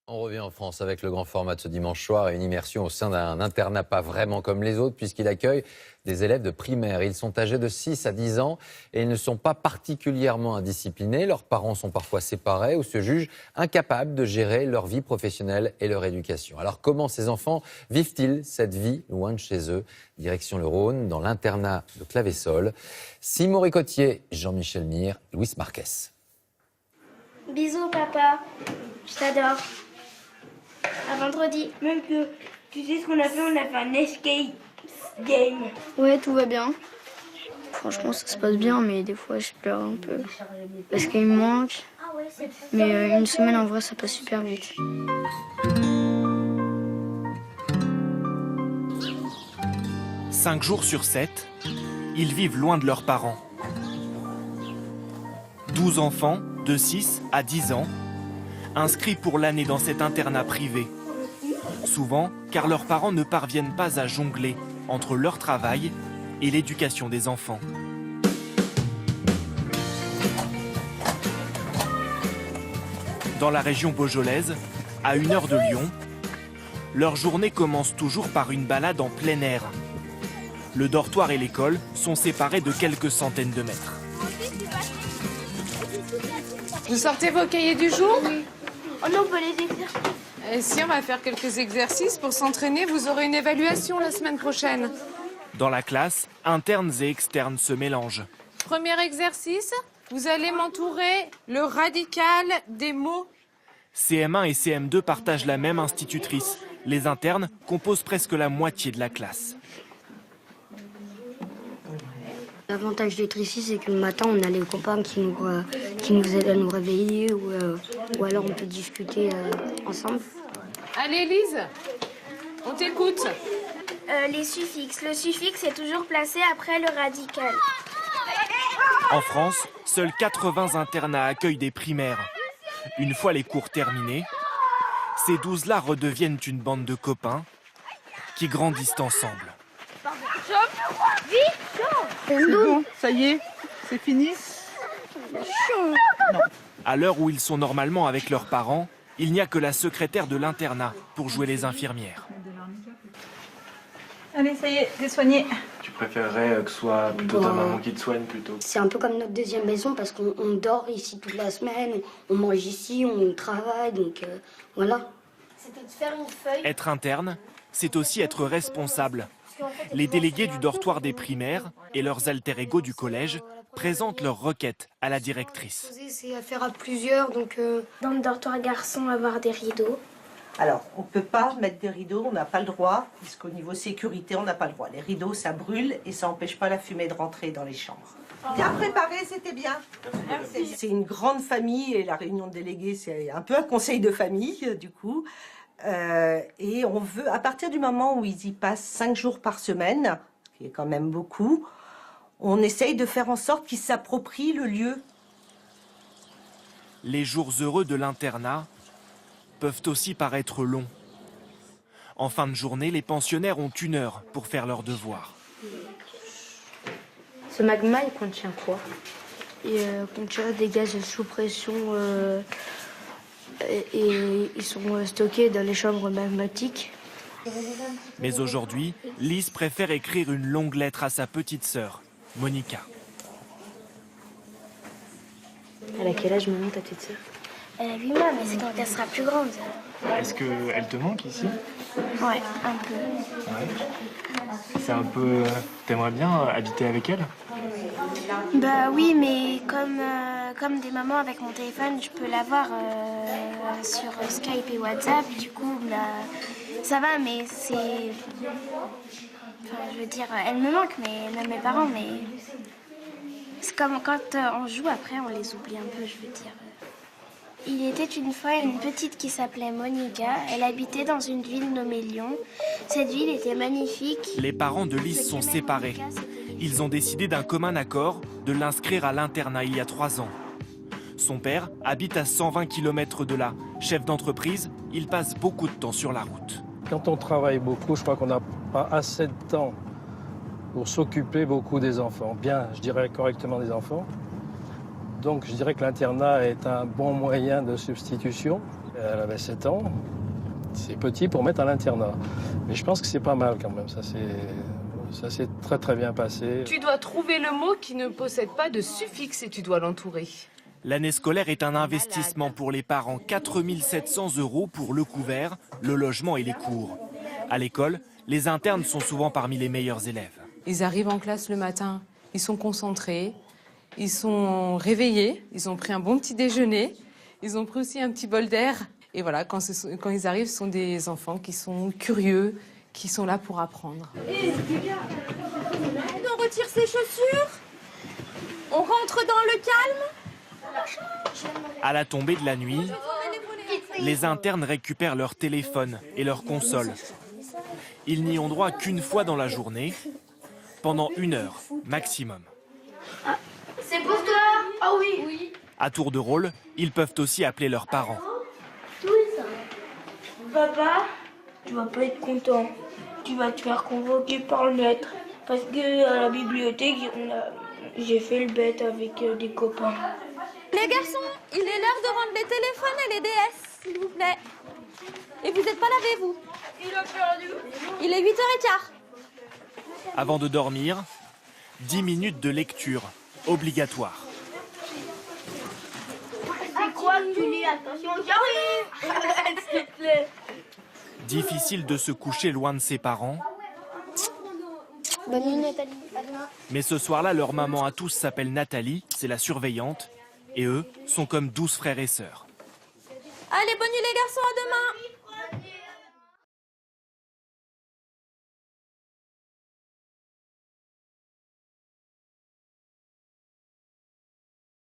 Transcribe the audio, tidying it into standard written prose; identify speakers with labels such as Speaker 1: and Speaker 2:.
Speaker 1: On revient en France avec le grand format de ce dimanche soir et une immersion au sein d'un internat pas vraiment comme les autres puisqu'il accueille des élèves de primaire. Ils sont âgés de 6 à 10 ans et ils ne sont pas particulièrement indisciplinés. Leurs parents sont parfois séparés ou se jugent incapables de gérer leur vie professionnelle et leur éducation. Alors comment ces enfants vivent-ils cette vie loin de chez eux? Direction le Rhône, dans l'internat de Clavessol. Simon Ricotier, Jean-Michel Mire, Louis Marquez.
Speaker 2: Bisous papa, je t'adore. À vendredi.
Speaker 3: Même que, tu sais ce qu'on a fait un escape game.
Speaker 4: Ouais, tout va bien. Franchement, ça se passe bien, mais des fois, je pleure un peu. Parce qu'il me manque. Mais une semaine, en vrai, ça passe super vite.
Speaker 5: Cinq jours sur 7, ils vivent loin de leurs parents. 12 enfants, de 6 à 10 ans, inscrits pour l'année dans cet internat privé. Souvent, car leurs parents ne parviennent pas à jongler entre leur travail et l'éducation des enfants. Dans la région beaujolaise, à 1 heure de Lyon, leur journée commence toujours par une balade en plein air. Le dortoir et l'école sont séparés de quelques centaines de mètres.
Speaker 6: Vous sortez vos cahiers du jour?
Speaker 3: Oh non, on peut les écrire.
Speaker 6: Et si on va faire quelques exercices pour s'entraîner, vous aurez une évaluation la semaine prochaine.
Speaker 5: Dans la classe, internes et externes se mélangent.
Speaker 6: Premier exercice, vous allez m'entourer le radical des mots.
Speaker 5: CM1 et CM2 partagent la même institutrice. Les internes composent presque la moitié de la classe.
Speaker 4: L'avantage d'être ici, c'est que le matin, on a les copains qui nous aident à nous réveiller ou alors on peut discuter ensemble.
Speaker 6: Allez Lise, on t'écoute.
Speaker 2: Les suffixes. Le suffixe est toujours placé après le radical.
Speaker 5: En France, seuls 80 internats accueillent des primaires. Une fois les cours terminés, ces 12-là redeviennent une bande de copains qui grandissent ensemble.
Speaker 7: C'est bon, ça y est, c'est fini.
Speaker 5: À l'heure où ils sont normalement avec leurs parents, il n'y a que la secrétaire de l'internat pour jouer les infirmières.
Speaker 7: Allez, ça y est, t'es soigné.
Speaker 8: Tu préférerais que ce soit plutôt ta maman qui te soigne plutôt?
Speaker 4: C'est un peu comme notre deuxième maison parce qu'on dort ici toute la semaine, on mange ici, on travaille, donc voilà.
Speaker 2: C'était de faire une feuille.
Speaker 5: Être interne, c'est aussi être responsable. Les délégués du dortoir des primaires et leurs alter-égaux du collège présentent leurs requêtes à la directrice.
Speaker 4: C'est à faire à plusieurs, donc...
Speaker 2: Dans le dortoir garçon, avoir des rideaux.
Speaker 9: Alors, on ne peut pas mettre des rideaux, on n'a pas le droit, puisqu'au niveau sécurité, on n'a pas le droit. Les rideaux, ça brûle et ça n'empêche pas la fumée de rentrer dans les chambres. Bien préparé, c'était bien. C'est une grande famille et la réunion de délégués, c'est un peu un conseil de famille, du coup. Et on veut, à partir du moment où ils y passent 5 jours par semaine, ce qui est quand même beaucoup, on essaye de faire en sorte qu'ils s'approprient le lieu.
Speaker 5: Les jours heureux de l'internat peuvent aussi paraître longs. En fin de journée, les pensionnaires ont 1 heure pour faire leurs devoirs.
Speaker 4: Ce magma, il contient quoi? Il contient des gaz sous pression et ils sont stockés dans les chambres magmatiques.
Speaker 5: Mais aujourd'hui, Lise préfère écrire une longue lettre à sa petite sœur, Monica.
Speaker 4: Elle a quel âge maintenant, ta petite sœur?
Speaker 2: Elle a 8 mois, mais c'est quand elle sera plus grande.
Speaker 8: Est-ce qu'elle te manque ici?
Speaker 2: Ouais, un peu.
Speaker 8: Ouais. C'est un peu... T'aimerais bien habiter avec elle?
Speaker 2: Bah oui, mais comme des mamans avec mon téléphone, je peux l'avoir sur Skype et WhatsApp. Du coup, bah, ça va, mais c'est... Enfin, je veux dire, elle me manque, mais même mes parents, mais... C'est comme quand on joue, après, on les oublie un peu, je veux dire. Il était une fois une petite qui s'appelait Monica. Elle habitait dans une ville nommée Lyon. Cette ville était magnifique.
Speaker 5: Les parents de Lise sont séparés. Ils ont décidé d'un commun accord de l'inscrire à l'internat il y a 3 ans. Son père habite à 120 km de là. Chef d'entreprise, il passe beaucoup de temps sur la route.
Speaker 10: Quand on travaille beaucoup, je crois qu'on n'a pas assez de temps pour s'occuper beaucoup des enfants. Bien, je dirais correctement des enfants. Donc je dirais que l'internat est un bon moyen de substitution. Elle avait 7 ans. C'est petit pour mettre à l'internat. Mais je pense que c'est pas mal quand même. Ça s'est très très bien passé.
Speaker 6: Tu dois trouver le mot qui ne possède pas de suffixe et tu dois l'entourer.
Speaker 5: L'année scolaire est un investissement pour les parents. 4 700 € pour le couvert, le logement et les cours. À l'école, les internes sont souvent parmi les meilleurs élèves.
Speaker 6: Ils arrivent en classe le matin, ils sont concentrés, ils sont réveillés, ils ont pris un bon petit déjeuner, ils ont pris aussi un petit bol d'air. Et voilà, quand ils arrivent, ce sont des enfants qui sont curieux, qui sont là pour apprendre.
Speaker 3: On retire ses chaussures. On rentre dans le calme.
Speaker 5: À la tombée de la nuit, les internes récupèrent leur téléphone et leur console. Ils n'y ont droit qu'une fois dans la journée, pendant 1 heure maximum.
Speaker 3: C'est pour toi. Ah oui.
Speaker 5: À tour de rôle, ils peuvent aussi appeler leurs parents.
Speaker 3: Papa, tu vas pas être content. Tu vas te faire convoquer par le maître. Parce que à la bibliothèque, j'ai fait le bête avec des copains.
Speaker 11: Les garçons, il est l'heure de rendre les téléphones et les DS, s'il vous plaît. Et vous n'êtes pas lavé, vous?
Speaker 3: Il a perdu.
Speaker 11: Il est 8h15.
Speaker 5: Avant de dormir, 10 minutes de lecture, obligatoire.
Speaker 3: C'est quoi que tu lis? Attention, j'arrive. S'il te plaît.
Speaker 5: Difficile de se coucher loin de ses parents.
Speaker 2: Bonne nuit, Nathalie.
Speaker 5: Mais ce soir-là, leur maman à tous s'appelle Nathalie, c'est la surveillante. Et eux sont comme 12 frères et sœurs.
Speaker 11: Allez, bonne nuit les garçons, à demain.